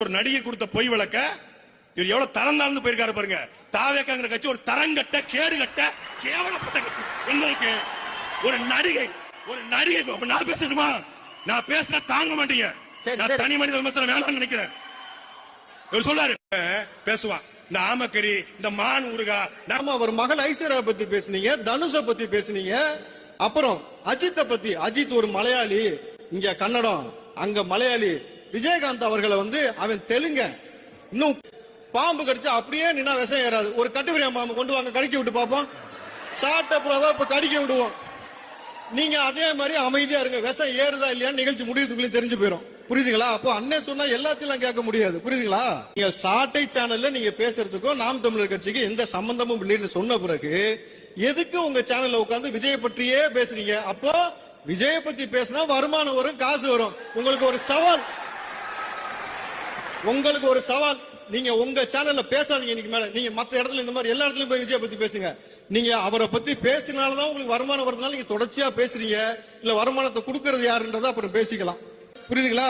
ஒரு நடிகை கொடுத்த பொய் வழக்க இவர் எவ்வளவு தரம் தாழ்ந்து போயிருக்காரு பாருங்க. தாவேக்காங்கிற கட்சி ஒரு தரங்கட்ட கேடுகட்ட கேவலப்பட்ட கட்சி. என்ன ஒரு நடிகை நான் பேசணுமா? நான் பேசுற தாங்க மாட்டீங்க. நான் தனி மனித விமர்சனம் வேணாம்னு நினைக்கிறேன். இவர் சொல்றாரு பேசுவான் இந்த ஆமக்கறி இந்த மான் ஊருகா. நாம அவர் மகள் ஐஸ்வர்யா பத்தி பேசுனீங்க, தனுஷ பத்தி பேசுனீங்க, அப்புறம் அஜித்தை பத்தி. அஜித் ஒரு மலையாளி, இங்க கன்னடம், அங்க மலையாளி. விஜயகாந்த் அவர்களை அவன் தெலுங்க. இன்னும் பாம்பு கடிச்சா அப்படியே நின்னா விஷம் ஏறாது. ஒரு கட்டுப்பிரியா பாம்பு கொண்டு வாங்க, கடிக்க விட்டு பார்ப்போம். சாட்ட புறாவை இப்ப கடிக்க விடுவோம். நீங்க அதே மாதிரி அமைதியா இருங்க. விஷம் ஏறுதா இல்லையான்னு நிகழ்ச்சி முடிவுக்குள்ளே தெரிஞ்சு போயிடும். புரியுதுங்களா? அப்போ அண்ணன் சொன்னா எல்லாத்தையும் கேட்க முடியாது. புரியுதுங்களா? நீங்க சாட்டை சேனல்ல நீங்க பேசுறதுக்கும் நாம் தமிழர் கட்சிக்கு எந்த சம்பந்தமும் இல்லைன்னு சொன்ன பிறகு எதுக்கு உங்க சேனல்ல உட்கார்ந்து விஜய் பற்றியே பேசுறீங்க? அப்போ விஜய பத்தி பேசினா வருமானம் வரும், காசு வரும். உங்களுக்கு ஒரு சவால். நீங்க உங்க சேனல்ல பேசாதீங்க. இன்னைக்கு மேல நீங்க மத்த இடத்துல இந்த மாதிரி எல்லா இடத்துலயும் போய் விஜய பத்தி பேசுங்க. நீங்க அவரை பத்தி பேசினாலதான் உங்களுக்கு வருமானம் வருதுனால நீங்க தொடர்ச்சியா பேசுறீங்க. இல்ல வருமானத்தை கொடுக்கறது யாருன்றதை அப்புறம் பேசிக்கலாம். புரியுதுங்களா?